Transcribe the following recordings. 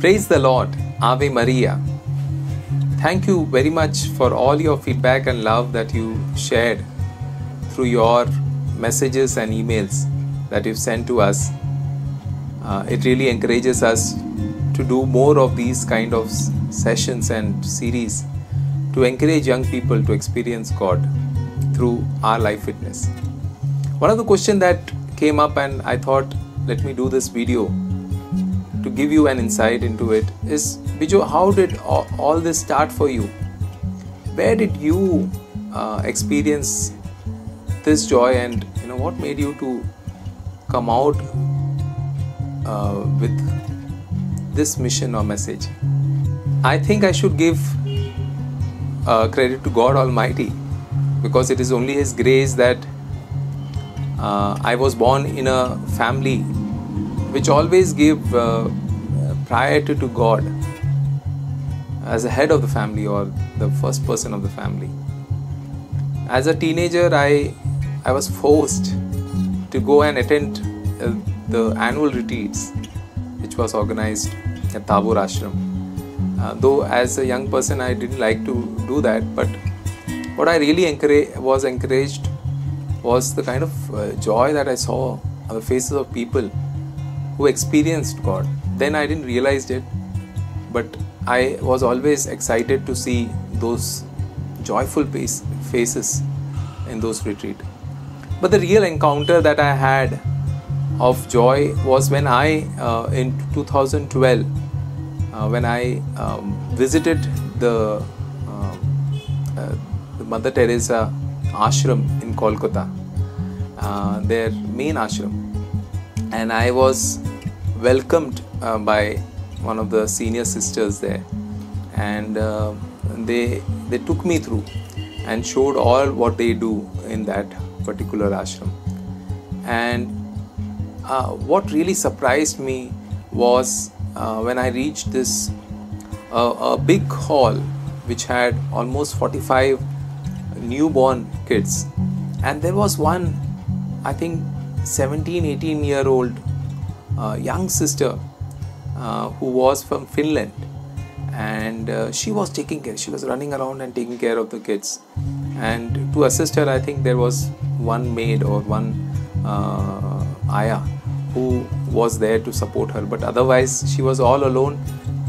Praise the Lord. Ave Maria. Thank you very much for all your feedback and love that you shared through your messages and emails that you've sent to us. It really encourages us to do more of these kind of sessions and series to encourage young people to experience God through our life witness. One of the questions that came up, and I thought, let me do this video to give you an insight into it, is, Bijo, how did all this start for you? Where did you experience this joy, and what made you to come out with this mission or message? I think I should give credit to God Almighty, because it is only His grace that I was born in a family which always gave priority to God as a head of the family or the first person of the family. As a teenager, I was forced to go and attend the annual retreats which was organized at Thabur Ashram. Though as a young person I didn't like to do that, but what I really was encouraged was the kind of joy that I saw on the faces of people who experienced God. Then I didn't realize it, but I was always excited to see those joyful faces in those retreats. But the real encounter that I had of joy was when I, in 2012, when I visited the Mother Teresa ashram in Kolkata, their main ashram, and I was welcomed by one of the senior sisters there, and they took me through and showed all what they do in that particular ashram. And what really surprised me was when I reached this a big hall which had almost 45 newborn kids, and there was one, I think 17-18-year-old young sister who was from Finland, and she was taking care, she was running around and taking care of the kids, and to assist her I think there was one maid or one ayah who was there to support her, but otherwise she was all alone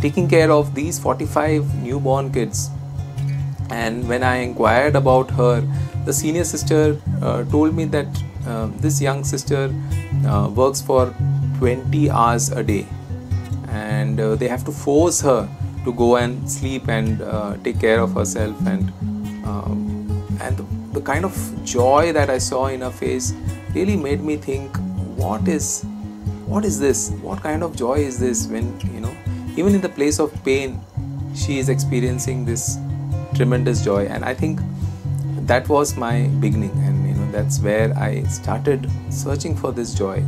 taking care of these 45 newborn kids. And when I inquired about her, the senior sister told me that this young sister works for 20 hours a day, and they have to force her to go and sleep and take care of herself, and the kind of joy that I saw in her face really made me think, what is this? What kind of joy is this, when even in the place of pain she is experiencing this tremendous joy? And I think that was my beginning, and that's where I started searching for this joy,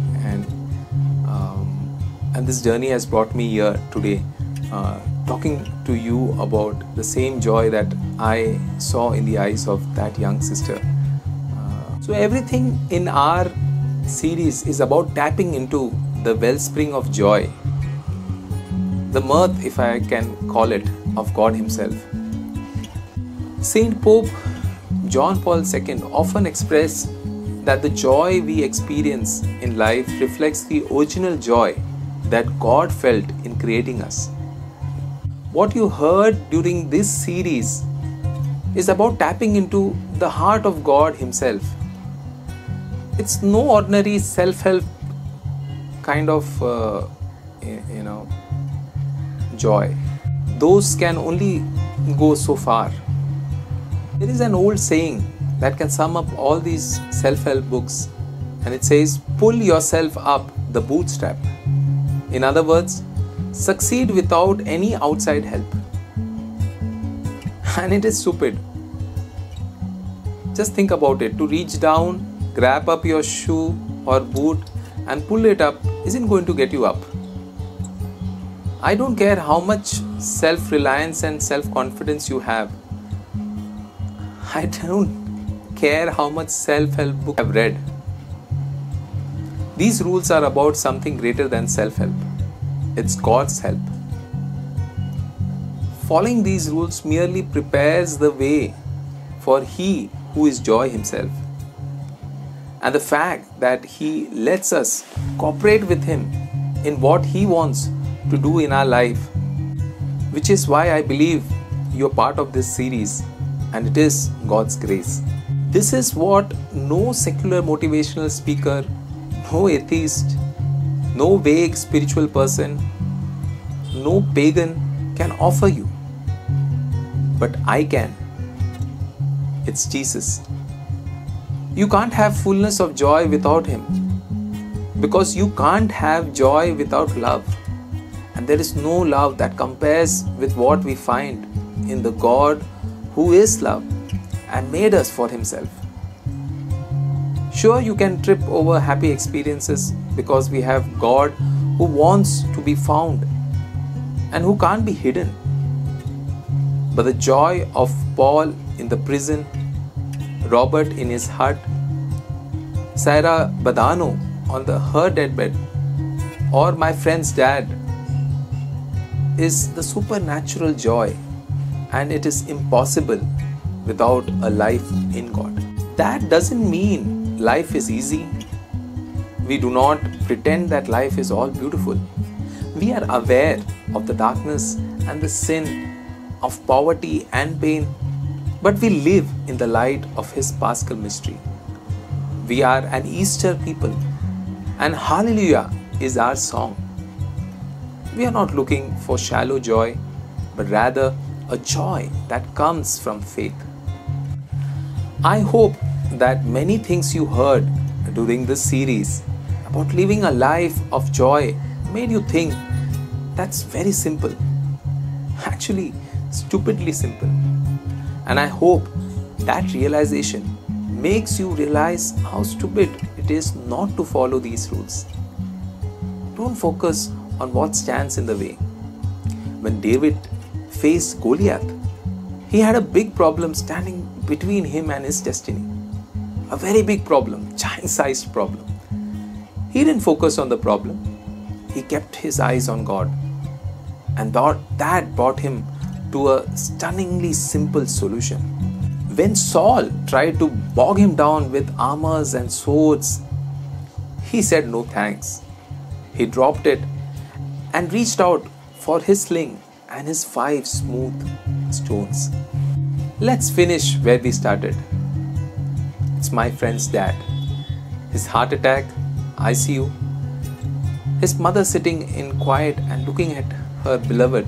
and this journey has brought me here today, talking to you about the same joy that I saw in the eyes of that young sister. So everything in our series is about tapping into the wellspring of joy, the mirth, if I can call it, of God Himself. Saint Pope John Paul II often expressed that the joy we experience in life reflects the original joy that God felt in creating us. What you heard during this series is about tapping into the heart of God Himself. It's no ordinary self-help kind of joy. Those can only go so far. There is an old saying that can sum up all these self-help books, and it says, pull yourself up the bootstrap. In other words, succeed without any outside help. And it is stupid. Just think about it. To reach down, grab up your shoe or boot and pull it up isn't going to get you up. I don't care how much self-reliance and self-confidence you have. I don't care how much self-help book I've read. These rules are about something greater than self-help. It's God's help. following these rules merely prepares the way for He who is joy Himself. And the fact that He lets us cooperate with Him in what He wants to do in our life, which is why I believe you're part of this series, and it is God's grace. This is what no secular motivational speaker, no atheist, no vague spiritual person, no pagan can offer you. But I can. It's Jesus. You can't have fullness of joy without Him, because you can't have joy without love. And there is no love that compares with what we find in the God who is love and made us for Himself. Sure, you can trip over happy experiences because we have God who wants to be found and who can't be hidden. But the joy of Paul in the prison, Robert in his hut, Sarah Badano on her deathbed, or my friend's dad, is the supernatural joy, and it is impossible without a life in God. That doesn't mean life is easy. We do not pretend that life is all beautiful. We are aware of the darkness and the sin, of poverty and pain, but we live in the light of His Paschal mystery. We are an Easter people, and Hallelujah is our song. We are not looking for shallow joy, but rather a joy that comes from faith. I hope that many things you heard during this series about living a life of joy made you think that's very simple. Actually, stupidly simple. And I hope that realization makes you realize how stupid it is not to follow these rules. Don't focus on what stands in the way. When David faced Goliath, he had a big problem standing between him and his destiny. A very big problem, giant-sized problem. He didn't focus on the problem. He kept his eyes on God. And that brought him to a stunningly simple solution. When Saul tried to bog him down with armors and swords, he said no thanks. He dropped it and reached out for his sling and his 5 smooth stones. Let's finish where we started. It's my friend's dad. His heart attack, ICU. His mother sitting in quiet and looking at her beloved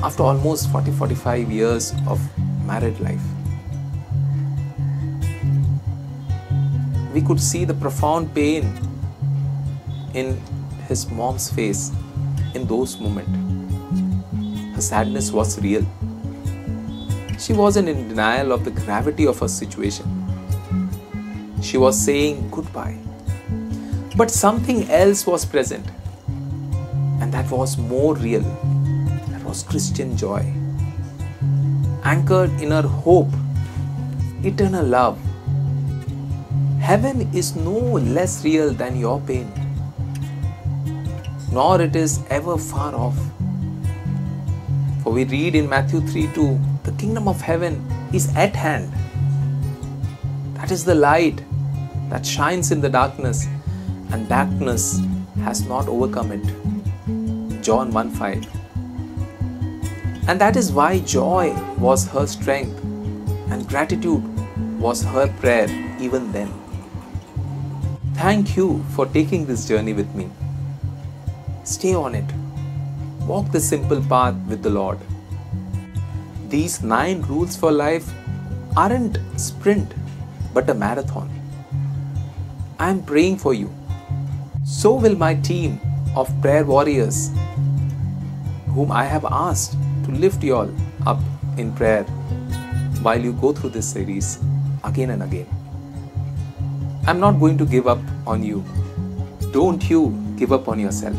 after almost 40-45 years of married life. We could see the profound pain in his mom's face in those moments. Her sadness was real. She wasn't in denial of the gravity of her situation. She was saying goodbye. But something else was present, and that was more real. That was Christian joy, anchored in her hope, eternal love. Heaven is no less real than your pain, nor it is ever far off. For we read in Matthew 3:2, the kingdom of heaven is at hand. That is the light that shines in the darkness, and darkness has not overcome it. John 1:5. And that is why joy was her strength and gratitude was her prayer even then. Thank you for taking this journey with me. Stay on it. Walk the simple path with the Lord. These 9 rules for life aren't sprint, but a marathon. I am praying for you. So will my team of prayer warriors, whom I have asked to lift you all up in prayer while you go through this series again and again. I'm not going to give up on you. Don't you give up on yourself.